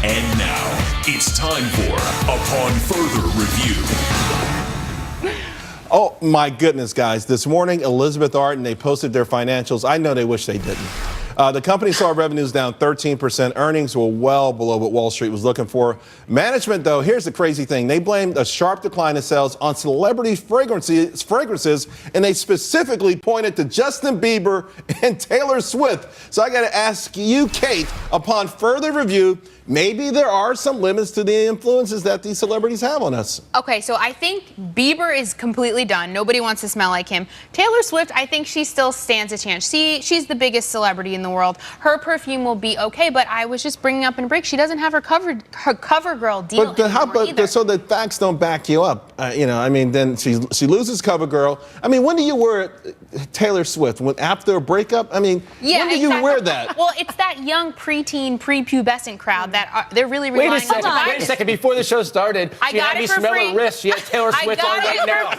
And now, it's time for Upon Further Review. Oh, my goodness, guys. This morning, Elizabeth Arden, they posted their financials. I know they wish they didn't. The company saw revenues down 13%. Earnings were well below what Wall Street was looking for. Management, though, here's the crazy thing. They blamed a sharp decline in sales on celebrity fragrances, and they specifically pointed to Justin Bieber and Taylor Swift. So I got to ask you, Kate, upon further review, maybe there are some limits to the influences that these celebrities have on us. Okay, so I think Bieber is completely done. Nobody wants to smell like him. Taylor Swift, I think she still stands a chance. She's the biggest celebrity in the world. Her perfume will be okay, but I was just bringing up in break, she doesn't have her CoverGirl deal either. So the facts don't back you up. Then she loses CoverGirl. I mean, when do you wear Taylor Swift? After a breakup? I mean, when do you wear that? Well, it's that young preteen, prepubescent crowd that they're really relying on. Wait a second. Before the show started, she had me smell her wrist. She had Taylor Swift on right now.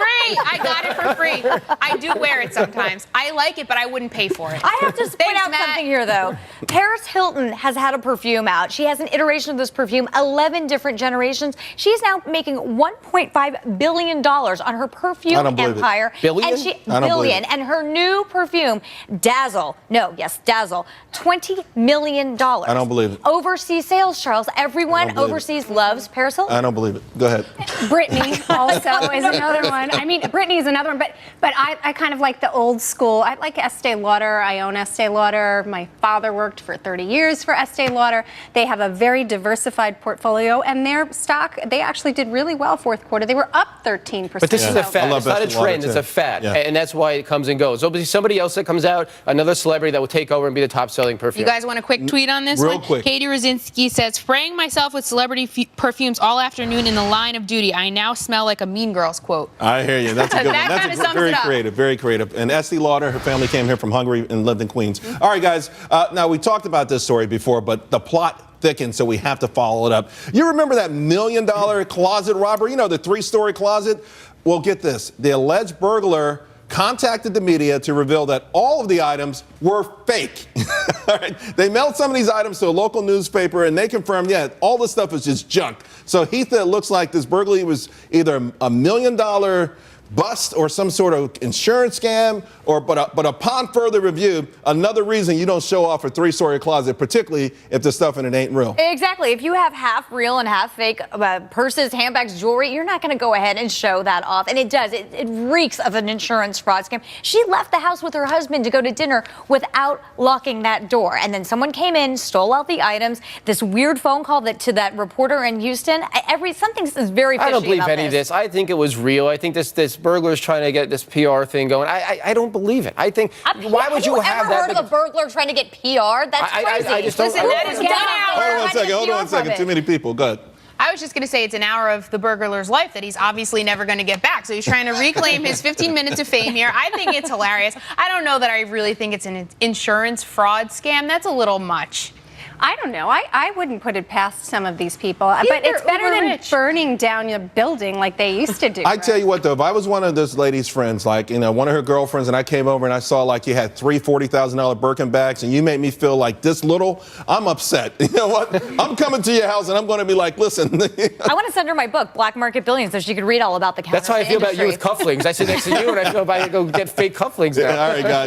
I got it for free. I do wear it sometimes. I like it, but I wouldn't pay for it. I have to point out something here, though. Paris Hilton has had a perfume out. She has an iteration of this perfume, 11 different generations. She's now making $1.5 billion on her perfume empire. Billion? Billion. And her new perfume, Dazzle, $20 million. I don't believe it. Overseas sales, Charles. Everyone overseas loves Paris Hilton. I don't believe it. Go ahead. Britney also is another one. I mean, Britney is another one, but I kind of like the old school. I like Estee Lauder. I own Estee Lauder. My father worked for 30 years for Estee Lauder. They have a very diversified portfolio, and their stock, they actually did really well fourth quarter. They were up 13%. But this is a fad. It's not a trend. It's a fad. Yeah. And that's why it comes and goes. So somebody else that comes out, another celebrity that will take over and be the top-selling perfume. You guys want a quick tweet on this Real one? quick. Katie Rosinski says, spraying myself with celebrity perfumes all afternoon in the line of duty. I now smell like a Mean Girls quote. I hear you. That's a good one. That That's kinda sums very it up. creative, very creative. And Estee Lauder, her family came here from Hungary and lived in Queens. All right, guys. Now, we talked about this story before, but the plot thickens, so we have to follow it up. You remember that $1 million closet robbery? You know, the 3-story closet? Well, get this. The alleged burglar contacted the media to reveal that all of the items were fake. All right. They mailed some of these items to a local newspaper, and they confirmed, all this stuff is just junk. So he said it looks like this burglary was either $1 million bust or some sort of insurance scam, but upon further review, another reason you don't show off a 3-story closet, particularly if the stuff in it ain't real. Exactly. If you have half real and half fake purses, handbags, jewelry, you're not going to go ahead and show that off. And it does. It reeks of an insurance fraud scam. She left the house with her husband to go to dinner without locking that door. And then someone came in, stole out the items. This weird phone call to that reporter in Houston. Something is very fishy. I don't believe about any of this. I think it was real. I think this burglar's trying to get this PR thing going. I don't believe it. I think, why would you have that? Have you ever heard of a burglar trying to get PR? That's crazy. I just don't. Listen, that is 1 hour. Hold on one second. Too many people. Go ahead. I was just going to say it's an hour of the burglar's life that he's obviously never going to get back. So he's trying to reclaim his 15 minutes of fame here. I think it's hilarious. I don't know that I really think it's an insurance fraud scam. That's a little much. I don't know. I wouldn't put it past some of these people. But it's better than burning down your building like they used to do. I tell you what, though, if I was one of this lady's friends, like, one of her girlfriends, and I came over and I saw like you had 3 $40,000 Birkin bags and you made me feel like this little, I'm upset. You know what? I'm coming to your house and I'm going to be like, listen. I want to send her my book, Black Market Billions, so she could read all about the counterfeit That's how I feel industry. about you with cufflinks. I sit next to you and I feel like I go get fake cufflinks now. All right, guys.